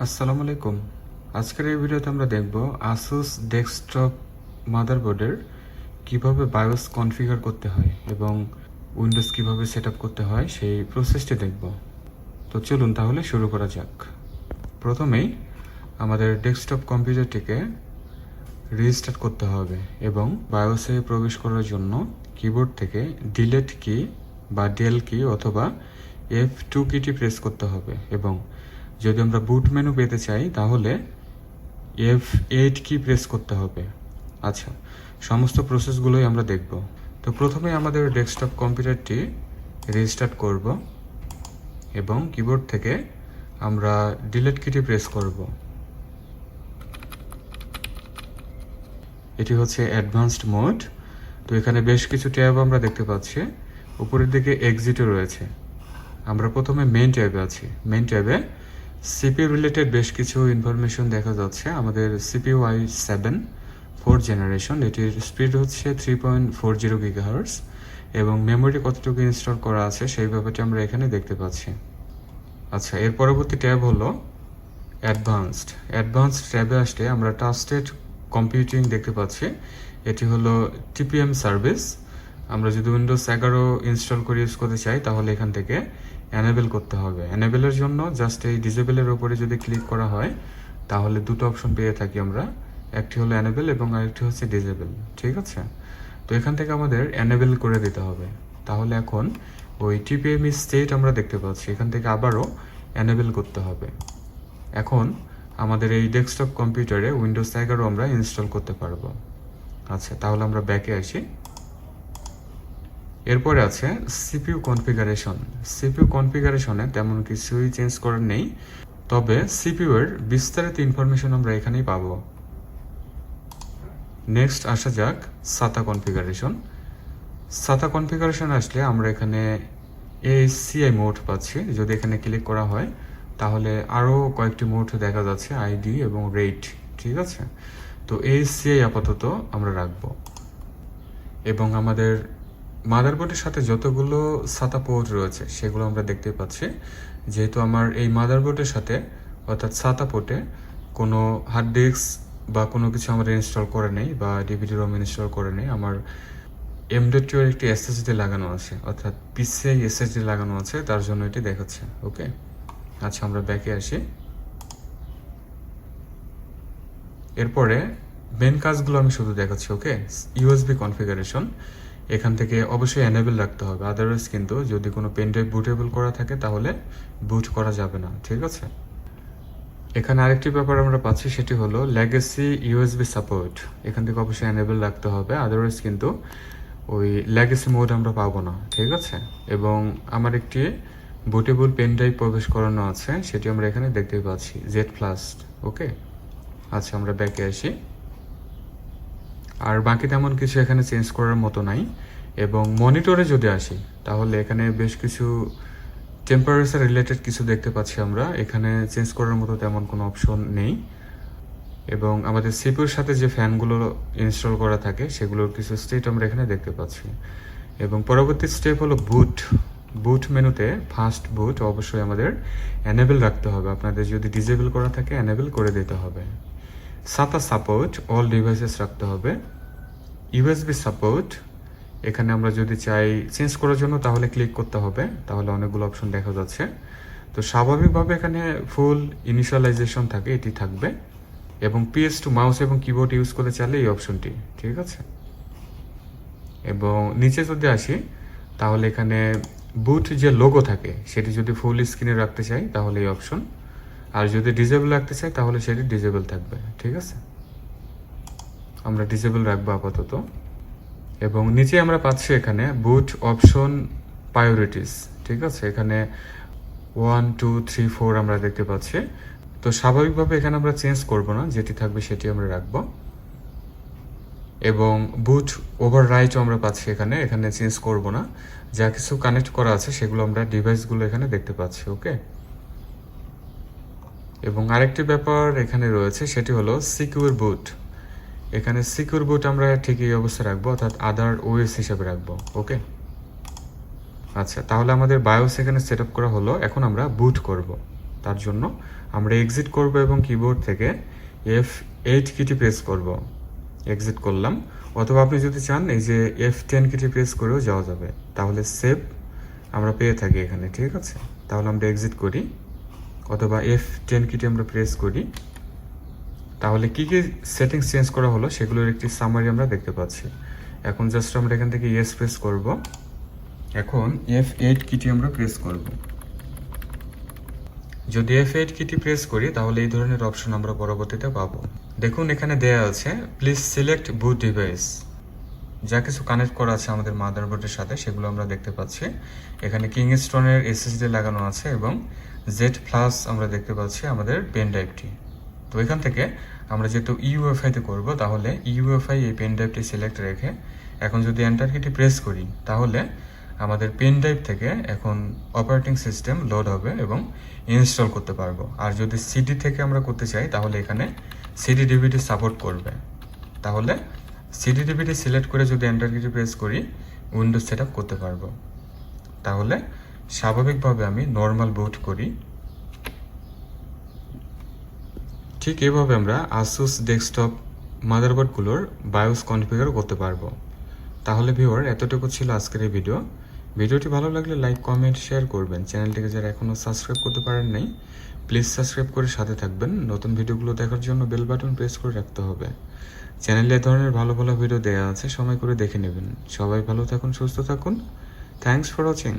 আসসালামু আলাইকুম। আজকের এই ভিডিওতে আমরা দেখব ASUS ডেস্কটপ মাদারবোর্ডের কিভাবে বায়োস কনফিগার করতে হয় এবং উইন্ডোজ কিভাবে সেটআপ করতে হয় সেই প্রসেসটি দেখব। তো চলুন তাহলে শুরু করা যাক। প্রথমেই আমাদের ডেস্কটপ কম্পিউটারটিকে রিস্টার্ট করতে হবে এবং বায়োসে প্রবেশ করার জন্য কিবোর্ড থেকে ডিলিট কি বা ডেল কি অথবা F2 কিটি প্রেস করতে হবে এবং যদি আমরা বুট মেনু পেতে চাই তাহলে F8 কি প্রেস করতে হবে। আচ্ছা, সমস্ত প্রসেসগুলোই আমরা দেখব। তো প্রথমে আমাদের ডেস্কটপ কম্পিউটারটি রিস্টার্ট করব এবং কিবোর্ড থেকে আমরা ডিলিট কিটি প্রেস করব। এটি হচ্ছে অ্যাডভান্সড মোড। তো এখানে বেশ কিছু ট্যাব আমরা দেখতে পাচ্ছি। উপরের দিকে এক্সিটও রয়েছে। আমরা প্রথমে মেইন ট্যাবে আছি। মেইন ট্যাবে সিপিইউ রিলেটেড বেশ কিছু ইনফরমেশন দেখা যাচ্ছে। আমাদের সিপিইউ i7 4th জেনারেশন, এটির স্পিড হচ্ছে 3.40 GHz এবং মেমোরি কতটুকু ইনস্টল করা আছে সেই ব্যাপারটি আমরা এখানে দেখতে পাচ্ছি। আচ্ছা, এর পরবর্তী ট্যাব হলো অ্যাডভান্সড ট্যাবে আসলে আমরা ট্রাস্টেড কম্পিউটিং দেখতে পাচ্ছি। এটি হলো টিপিএম সার্ভিস। আমরা যদি উইন্ডোজ 11 ইনস্টল করে ইউজ করতে চাই তাহলে এখান থেকে এনেবল করতে হবে। এনেবলের জন্য জাস্ট এই ডিসেবলের উপরে যদি ক্লিক করা হয় তাহলে দুটো অপশন পেয়ে থাকি আমরা। একটি হলো এনেবল এবং আরেকটি হচ্ছে ডিসেবল। ঠিক আছে, তো এখান থেকে আমাদের এনেবল করে দিতে হবে। তাহলে এখন ওই টিপিএম স্টেট আমরা দেখতে পাচ্ছি, এখান থেকে আবারও এনেবল করতে হবে। এখন আমাদের এই ডেস্কটপ কম্পিউটারে উইন্ডোজ 11 আমরা ইনস্টল করতে পারবো। আচ্ছা, তাহলে আমরা ব্যাকে আসি। এরপরে আছে সিপিইউ কনফিগারেশন। সিপিইউ কনফিগারেশনে তেমন কিছুই চেঞ্জ করার নেই, তবে সিপিইউ এর বিস্তারিত ইনফরমেশন আমরা এখানেই পাবো। নেক্সট আসা যাক সাতা কনফিগারেশন। সাতা কনফিগারেশন আসলে আমরা এখানে ASCII মোড পাচ্ছি। যদি এখানে ক্লিক করা হয় তাহলে আরও কয়েকটি মোড দেখা যাচ্ছে, আইডি এবং রেট। ঠিক আছে, তো ASCII আপাতত আমরা রাখবো। এবং আমাদের মাদারবোর্ডের সাথে যতগুলো সাতা পোর্ট রয়েছে সেগুলো আমরা দেখতে পাচ্ছি। যেহেতু আমার এই মাদারবোর্ডের সাথে অর্থাৎ সাতা পোর্টে কোনো হার্ড ডিস্ক বা কোনো কিছু আমরা ইনস্টল করে নেই বা ডিভিডি রোম ইনস্টল করে নেই, আমার M.2 এর একটি SSD লাগানো আছে, অর্থাৎ PCI SSD লাগানো আছে, তার জন্য এটি দেখাচ্ছে। ওকে, আচ্ছা আমরা ব্যাকে আসি। এরপরে মেন কাজগুলো আমি শুধু দেখাচ্ছি। ওকে, USB কনফিগারেশন এখান থেকে অবশ্যই এনেবল রাখতে হবে, আদারওয়াইজ কিন্তু যদি কোনো পেন ড্রাইভ বুটেবল করা থাকে তাহলে বুট করা যাবে না। ঠিক আছে, এখানে আরেকটি ব্যাপার আমরা পাচ্ছি, সেটি হলো লেগেসি USB সাপোর্ট। এখান থেকে অবশ্যই এনেবল রাখতে হবে, আদারওয়াইজ কিন্তু ওই লেগেসি মোড আমরা পাবো না। ঠিক আছে, এবং আমার একটি বুটেবল পেন ড্রাইভ প্রবেশ করানো আছে, সেটি আমরা এখানে দেখতে পাচ্ছি, Z+। ওকে, আচ্ছা আমরা ব্যাকে আসি। আর বাকি তেমন কিছু এখানে চেঞ্জ করার মতো নাই। এবং মনিটরে যদি আসি তাহলে এখানে বেশ কিছু টেম্পারেচার রিলেটেড কিছু দেখতে পাচ্ছি আমরা। এখানে চেঞ্জ করার মতো তেমন কোনো অপশন নেই। এবং আমাদের সিপিইউর সাথে যে ফ্যানগুলো ইনস্টল করা থাকে সেগুলোর কিছু স্টেট আমরা এখানে দেখতে পাচ্ছি। এবং পরবর্তী স্টেপ হলো বুট মেনুতে ফাস্ট বুট অবশ্যই আমাদের এনেবল রাখতে হবে। আপনাদের যদি ডিসেবল করা থাকে এনেবল করে দিতে হবে। সাতা সাপোর্ট অল ডিভাইসেস রাখতে হবে। USB সাপোর্ট এখানে আমরা যদি চাই চেঞ্জ করার জন্য তাহলে ক্লিক করতে হবে, তাহলে অনেকগুলো অপশন দেখা যাচ্ছে। তো স্বাভাবিকভাবে এখানে ফুল ইনিশিয়ালাইজেশন থাকে, এটি থাকবে। এবং PS2 মাউস এবং কিবোর্ড ইউজ করতে চাইলে এই অপশনটি। ঠিক আছে, এবং নিচে যদি আসি তাহলে এখানে বুট যে লোগো থাকে সেটি যদি ফুল স্ক্রিনে রাখতে চাই তাহলে এই অপশন, আর যদি ডিসেবল রাখতে চাই তাহলে সেটি ডিসেবল থাকবে। ঠিক আছে, আমরা ডিসেবল রাখবো আপাতত। এবং নিচে আমরা পাচ্ছি এখানে বুট অপশন প্রায়োরিটিস। ঠিক আছে, এখানে 1 2 3 4 আমরা দেখতে পাচ্ছি। তো স্বাভাবিকভাবে এখানে আমরা চেঞ্জ করব না, যেটি থাকবে সেটি আমরা রাখবো। এবং বুট ওভাররাইটও আমরা পাচ্ছি এখানে, এখানে চেঞ্জ করব না। যা কিছু কানেক্ট করা আছে সেগুলো আমরা ডিভাইসগুলো এখানে দেখতে পাচ্ছি। ওকে, এবং আরেকটি ব্যাপার এখানে রয়েছে, সেটি হলো সিকিউর বুট। এখানে সিকিউর বুট আমরা ঠিক এই অবস্থায় রাখবো, অর্থাৎ আদার ওএস হিসেবে রাখবো। ওকে, আচ্ছা তাহলে আমাদের বায়োস এখানে সেট আপ করা হলো। এখন আমরা বুট করব। তার জন্য আমরা এক্সিট করব এবং কিবোর্ড থেকে F8 কিটি প্রেস করব। এক্সিট করলাম, অথবা আপনি যদি চান এই যে F10 কিটি প্রেস করেও যাওয়া যাবে, তাহলে সেভ আমরা পেয়ে থাকি এখানে। ঠিক আছে, তাহলে আমরা এক্সিট করি অথবা F10 কিটি আমরা প্রেস করি। তাহলে কি কি সেটিংস চেঞ্জ করা হলো সেগুলোর একটি সামারি আমরা দেখতে পাচ্ছি। এখন জাস্ট আমরা এখান থেকে ইয়েস প্রেস করব। এখন F8 কিটি আমরা প্রেস করব। যদি F8 কিটি প্রেস করি তাহলে এই ধরনের অপশন আমরা পরবর্তীতে পাবো। দেখুন এখানে দেয়া আছে প্লিজ সিলেক্ট বুট ডিভাইস। যা কিছু কানেক্ট করা আছে আমাদের মাদারবোর্ডের সাথে সেগুলো আমরা দেখতে পাচ্ছি। এখানে কিংস্টোনের এসএসডি লাগানো আছে এবং জেড প্লাস আমরা দেখতে পাচ্ছি আমাদের পেন ড্রাইভটি। তো এখান থেকে আমরা যেহেতু ইউএফআইতে করব, তাহলে ইউএফআই এই পেন ড্রাইভটি সিলেক্ট রেখে এখন যদি এন্টার কিটি প্রেস করি তাহলে আমাদের পেন ড্রাইভ থেকে এখন অপারেটিং সিস্টেম লোড হবে এবং ইনস্টল করতে পারবো। আর যদি সিডি থেকে আমরা করতে চাই তাহলে এখানে সিডি ডিভিডি সাপোর্ট করবে। তাহলে সিডি ডিভিডি সিলেক্ট করে যদি এন্টার কিটি প্রেস করি উইন্ডোজ সেটআপ করতে পারবো। তাহলে স্বাভাবিকভাবে আমি নর্মাল বুট করি। ঠিক এভাবে আমরা ASUS ডেস্কটপ মাদারবোর্ডগুলোর বায়োস কনফিগার করতে পারবো। তাহলে ভিউয়ার, এতটুকু ছিল আজকের এই ভিডিওটি ভালো লাগলে লাইক, কমেন্ট, শেয়ার করবেন। চ্যানেলটিকে যারা এখনও সাবস্ক্রাইব করতে পারেন নাই প্লিজ সাবস্ক্রাইব করে সাথে থাকবেন। নতুন ভিডিওগুলো দেখার জন্য বেল বাটন প্রেস করে রাখতে হবে। চ্যানেলে এ ধরনের ভালো ভালো ভিডিও দেওয়া আছে, সময় করে দেখে নেবেন। সবাই ভালো থাকুন, সুস্থ থাকুন। Thanks for watching.